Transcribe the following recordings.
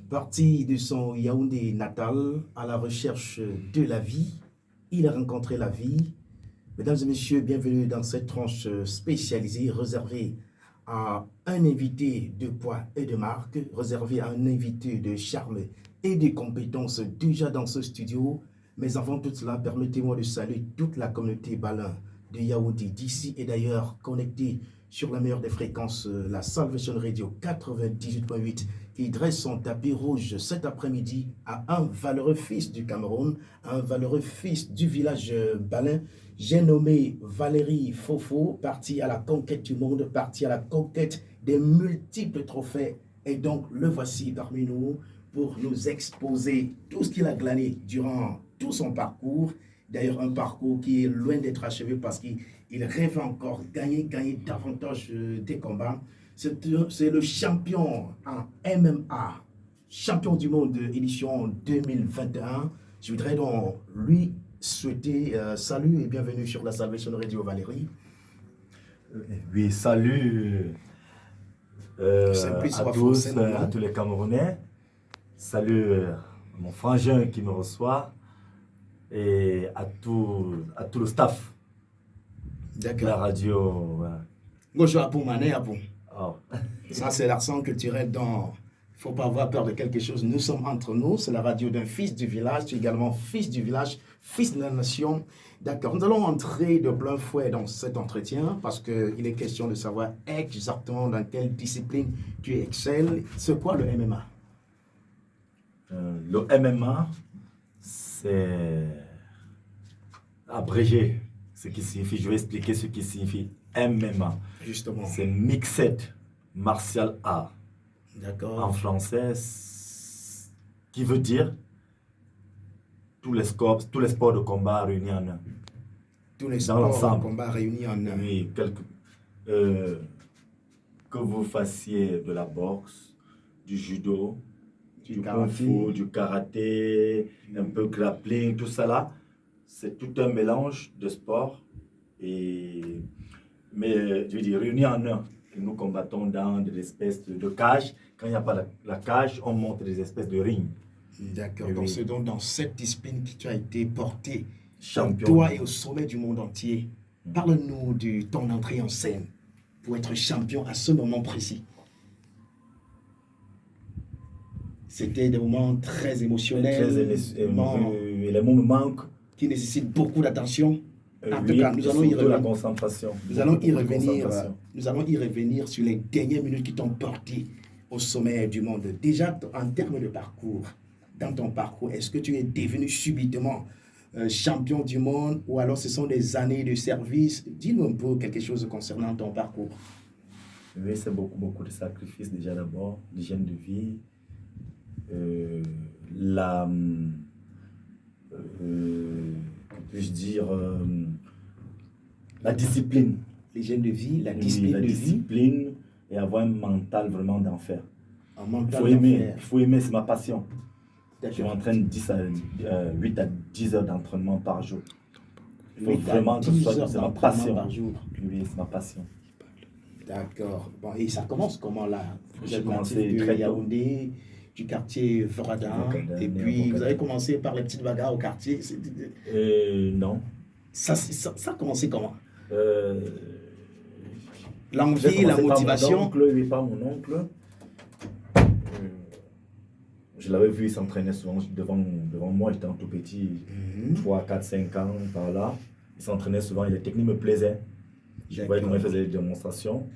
Parti de son Yaoundé natal à la recherche de la vie, il a rencontré la vie. Mesdames et messieurs, bienvenue dans cette tranche spécialisée réservée à un invité de poids et de marque, réservée à un invité de charme et de compétences déjà dans ce studio. Mais avant tout cela, permettez-moi de saluer toute la communauté Balin de Yaoundé, d'ici et d'ailleurs connectée sur la meilleure des fréquences, la Salvation Radio 98.8, qui dresse son tapis rouge cet après-midi à un valeureux fils du Cameroun, un valeureux fils du village Balin. J'ai nommé Valérie Fofo, parti à la conquête du monde, parti à la conquête des multiples trophées. Et donc, le voici parmi nous pour nous exposer tout ce qu'il a glané durant tout son parcours. D'ailleurs, un parcours qui est loin d'être achevé parce qu'il rêve encore gagner davantage des combats. C'est le champion en MMA, champion du monde édition 2021. Je voudrais donc lui souhaiter salut et bienvenue sur la Salvation Radio, Valérie. Oui, salut à tous, à tous les Camerounais. Salut mon frangin qui me reçoit et à tout le staff de la radio. Voilà. Bonjour à Mané, à vous. Oh. Ça, c'est l'accent culturel dont il ne faut pas avoir peur de quelque chose. Nous sommes entre nous. C'est la radio d'un fils du village. Tu es également fils du village, fils de la nation. D'accord. Nous allons entrer de plein fouet dans cet entretien parce qu'il est question de savoir exactement dans quelle discipline tu excelles. C'est quoi le MMA? Le MMA, c'est abrégé. Ce qui signifie, je vais expliquer ce qui signifie MMA. Justement. C'est Mixed Martial Art. D'accord. En français, qui veut dire tous les sports de combat réunis en un. Tous les sports de combat réunis en un. Oui, que vous fassiez de la boxe, du judo, du kung fu, du karaté, un peu grappling, tout ça là, c'est tout un mélange de sports. Mais je veux dire, réunis en un. Nous combattons dans des espèces de cages. Quand il n'y a pas la cage, on monte des espèces de rings. D'accord. Donc, c'est donc dans cette discipline que tu as été porté, champion, toi et au sommet du monde entier. Parle-nous de ton entrée en scène pour être champion à ce moment précis. C'était des moments très émotionnels. Les moments qui nécessitent beaucoup d'attention. En tout oui, cas, nous allons y revenir. La concentration. Nous allons y revenir sur les dernières minutes qui t'ont porté au sommet du monde. Déjà, en termes de parcours, dans ton parcours, est-ce que tu es devenu subitement champion du monde ou alors ce sont des années de service? Dis-nous un peu quelque chose concernant ton parcours. Oui, c'est beaucoup de sacrifices déjà d'abord, l'hygiène de vie, puis-je dire, la discipline. L'hygiène de vie, la discipline et avoir un mental vraiment d'enfer. Un mental Il faut aimer, c'est ma passion. Je m'entraîne 8 à 10 heures d'entraînement par jour. Il faut vraiment que c'est ma passion. Par jour. Oui, c'est ma passion. D'accord. Bon, et ça commence comment là? J'ai commencé très Yaoundé, du quartier Vrada, et puis vous avez commencé par les petites bagarres au quartier. Non. Ça a commencé comment? L'envie, la motivation. Par mon oncle. Je l'avais vu, il s'entraînait souvent devant moi, j'étais un tout petit, 3, 4, 5 ans par là. Il s'entraînait souvent et les techniques me plaisaient. Je voyais comment il faisait des démonstrations.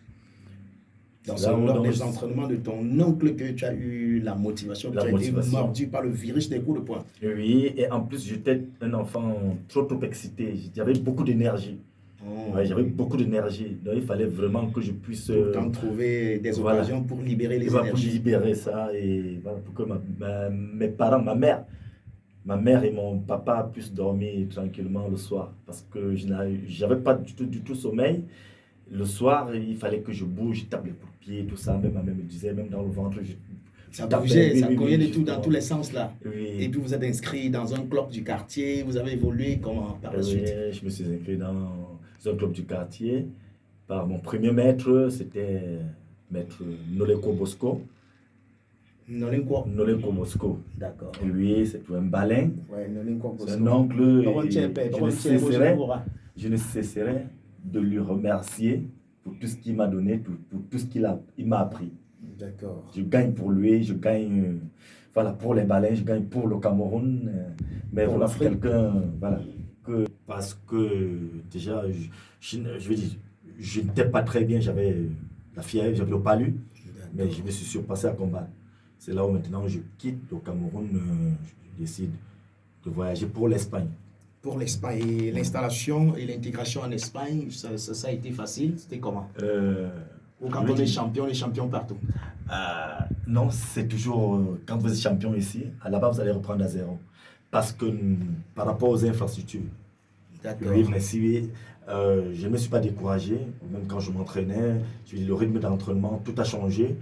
C'est lors des entraînements de ton oncle que tu as eu la motivation, tu as été mordu par le virus des coups de poing. Oui, et en plus j'étais un enfant trop excité, j'avais beaucoup d'énergie. Ouais, j'avais beaucoup d'énergie, donc il fallait vraiment que je puisse trouver des occasions pour libérer les énergies. Pour libérer ça et voilà, pour que mes parents, ma mère et mon papa puissent dormir tranquillement le soir parce que je n'avais pas du tout sommeil. Le soir, il fallait que je bouge, je tape les coups de pied, tout ça. Même ma mère me disait, même dans le ventre, ça bougeait, ça cognait de tout dans tous les sens là. Oui. Et puis vous êtes inscrit dans un club du quartier, vous avez évolué comment par la suite? Je me suis inscrit dans un club du quartier par mon premier maître, c'était maître Noleko Bosco. Nolenko. Nolenko Moscou. D'accord. Et lui, c'est un balin. Ouais, Nolenko C'est Moscou. un oncle. Bon, Je ne cesserai de lui remercier pour tout ce qu'il m'a donné, pour tout ce il m'a appris. D'accord. Je gagne pour lui, je gagne voilà, pour les baleines, je gagne pour le Cameroun. Mais pour voilà, c'est quelqu'un, voilà, parce que déjà, je veux dire, je n'étais pas très bien, j'avais la fièvre, j'avais le palu, mais je me suis surpassé à combattre. C'est là où maintenant je quitte le Cameroun, je décide de voyager pour l'Espagne. Pour l'Espagne, et l'installation et l'intégration en Espagne, ça a été facile, c'était comment? Ou quand on est champion, les champions partout? Non, c'est toujours, quand vous êtes champion ici, à la base vous allez reprendre à zéro. Parce que par rapport aux infrastructures, oui, mais si, je ne me suis pas découragé, même quand je m'entraînais, le rythme d'entraînement, tout a changé,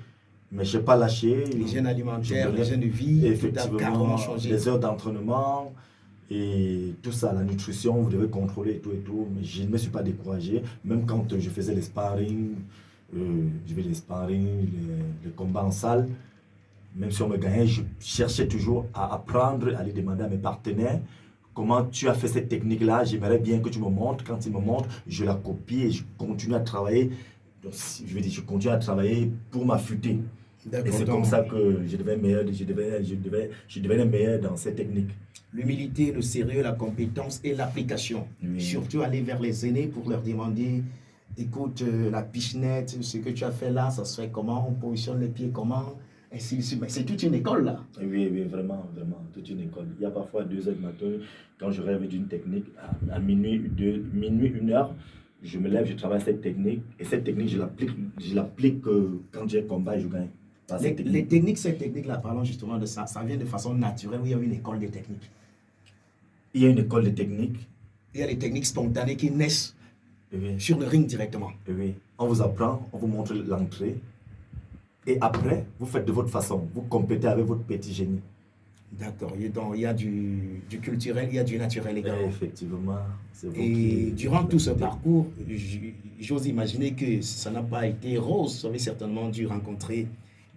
mais je n'ai pas lâché. L'hygiène alimentaire, l'hygiène de vie, effectivement, tout a carrément changé. Les heures d'entraînement et tout ça, la nutrition, vous devez contrôler et tout, mais je ne me suis pas découragé, même quand je faisais les sparring, les sparring, les combats en salle, même si on me gagnait, je cherchais toujours à apprendre, à aller demander à mes partenaires comment tu as fait cette technique-là, j'aimerais bien que tu me montres. Quand ils me montrent, je la copie et je continue à travailler. Donc, je continue à travailler pour m'affûter. Et c'est comme ça que je devenais meilleur dans cette technique. L'humilité, le sérieux, la compétence et l'application. Oui. Surtout aller vers les aînés pour leur demander, écoute, la pichenette, ce que tu as fait là, ça se fait comment, on positionne les pieds comment, ainsi de suite. Mais c'est toute une école là. Oui, vraiment, toute une école. Il y a parfois 2 heures du matin, quand je rêve d'une technique, à minuit, 1 heure, je me lève, je travaille cette technique. Et cette technique, je l'applique quand j'ai combat et je gagne. Les techniques, cette technique-là, parlons justement de ça, ça vient de façon naturelle ou il y a une école de technique? Il y a une école de technique. Il y a des techniques spontanées qui naissent sur le ring directement. Oui. On vous apprend, on vous montre l'entrée. Et après, vous faites de votre façon. Vous complétez avec votre petit génie. D'accord. Il y a du culturel, il y a du naturel également. Effectivement. Et durant tout ce parcours, j'ose imaginer que ça n'a pas été rose. Vous avez certainement dû rencontrer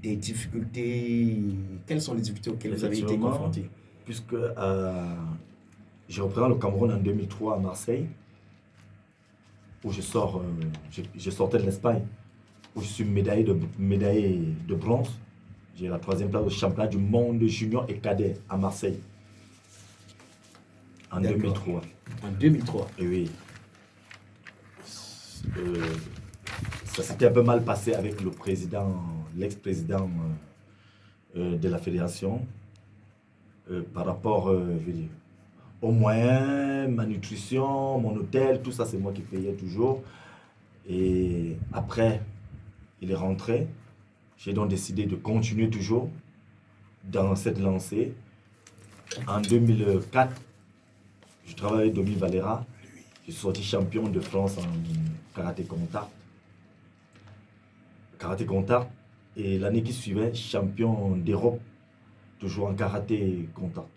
des difficultés. Quelles sont les difficultés auxquelles vous avez été confrontés? Puisque je reprends le Cameroun en 2003 à Marseille, où je sortais de l'Espagne, où je suis médaillé de bronze. J'ai la 3e place au championnat du monde junior et cadet à Marseille. En 2003. En 2003. Oui. Ça s'était un peu mal passé avec le président, l'ex-président de la fédération, par rapport, je veux dire, aux moyens, ma nutrition, mon hôtel, tout ça, c'est moi qui payais toujours. Et après, il est rentré. J'ai donc décidé de continuer toujours dans cette lancée. En 2004, je travaillais avec Dominique Valera. Je suis sorti champion de France en karaté contact. Et l'année qui suivait, champion d'Europe, toujours en karaté contact.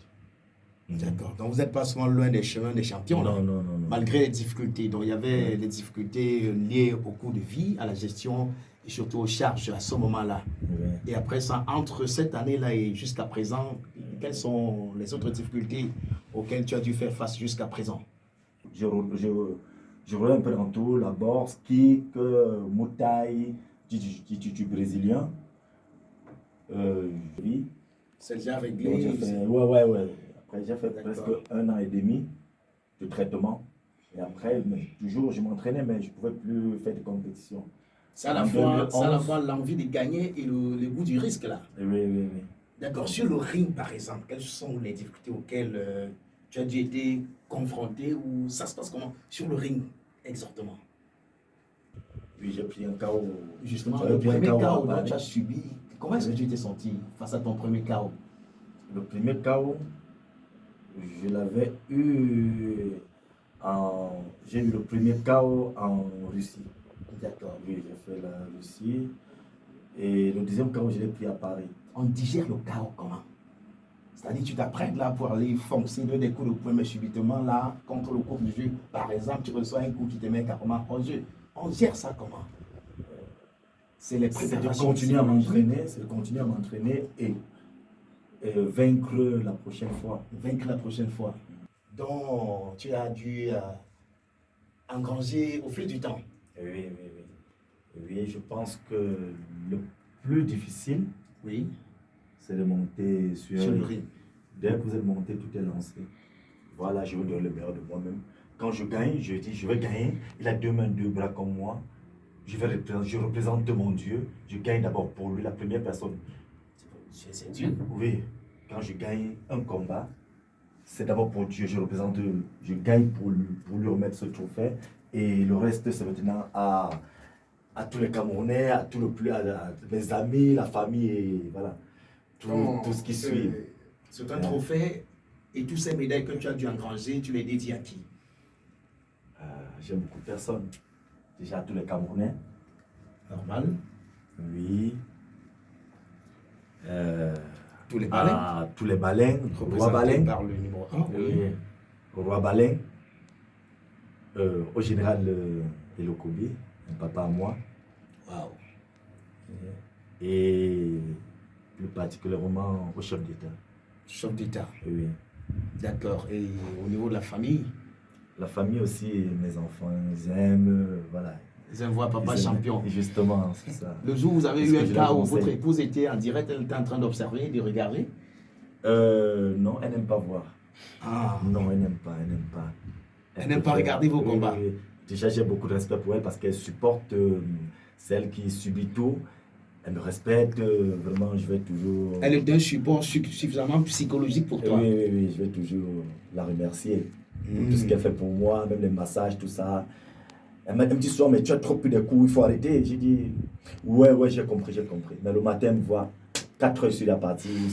D'accord. Donc vous n'êtes pas souvent loin des chemins des champions. Non. Malgré les difficultés. Donc il y avait des difficultés liées au coût de vie, à la gestion et surtout aux charges à ce moment-là. Oui. Et après ça, entre cette année-là et jusqu'à présent, quelles sont les autres difficultés auxquelles tu as dû faire face jusqu'à présent? Je roulais un peu dans tout, la bourse, kick, muay thai, du brésilien. Oui. C'est déjà réglé. Ouais. Après, j'ai fait presque 1 an et demi de traitement. Et après, toujours, je m'entraînais, mais je ne pouvais plus faire de compétition. C'est à la fois l'envie de gagner et le goût du risque, là. Oui. D'accord. Sur le ring, par exemple, quelles sont les difficultés auxquelles tu as dû être confronté ou ça se passe comment sur le ring, exactement? Oui, j'ai pris un KO. Justement, le premier KO que tu as subi, comment est-ce que tu t'es senti face à ton premier KO? Le premier KO, je l'avais eu j'ai eu le premier KO en Russie. D'accord. Oui, j'ai fait la Russie. Et le deuxième KO, je l'ai pris à Paris. On digère le KO comment? C'est-à-dire tu t'apprêtes là pour aller foncer des coups de poing, mais subitement là, contre le cours du jeu, par exemple, tu reçois un coup qui te met carrément en jeu. On gère ça comment? C'est les C'est de préparations continuer à psychologiques. m'entraîner, c'est de continuer à m'entraîner et vaincre la prochaine fois. Vaincre la prochaine fois. Donc, tu as dû engranger au fil du temps. Oui, oui, oui. Oui, je pense que le plus difficile, Oui, c'est de monter sur le ring. Dès que vous êtes monté, tout est lancé. Voilà, je veux donner le meilleur de moi-même. Quand je gagne, je dis, je vais gagner. Il a deux mains, deux bras comme moi. Je représente mon Dieu. Je gagne d'abord pour lui, la première personne. C'est Dieu. Oui, quand je gagne un combat, c'est d'abord pour Dieu. Je gagne pour lui remettre ce trophée. Et le reste, c'est maintenant à tous les Camerounais, à mes amis, la famille, et voilà. Tout ce qui suit. C'est un trophée et toutes ces médailles que tu as dû engranger, tu les dédies à qui? J'aime beaucoup de personnes. Déjà tous les Camerounais. Normal. Oui. Tous les baleines. Tous les baleines. Au roi Représentés baleine. par le numéro 1. Oui. Au roi baleine. Au général Elokobi, un papa à moi. Waouh. Et plus particulièrement au chef d'État. Chef d'État. Oui. D'accord. Et au niveau de la famille, La famille aussi, mes enfants, ils aiment, voilà. ils aiment voir papa Ils aiment. champion. Justement, c'est ça. Le jour où vous avez Est-ce eu que un je cas leur où conseille? votre épouse était en direct, elle était en train d'observer, de regarder. Non, elle n'aime pas voir. Ah. Non, elle n'aime pas, elle n'aime pas. Elle n'aime pas regarder vos combats. Oui. Déjà, j'ai beaucoup de respect pour elle parce qu'elle supporte, celle qui subit tout. Elle me respecte, vraiment, je vais toujours... Elle est d'un support suffisamment psychologique pour toi. Oui, oui, oui, je vais toujours la remercier pour tout ce qu'elle fait pour moi, même les massages, tout ça. Elle me dit souvent, mais tu as trop pris de coups, il faut arrêter. J'ai dit, ouais, j'ai compris. Mais le matin, elle me voit 4 heures sur la partie,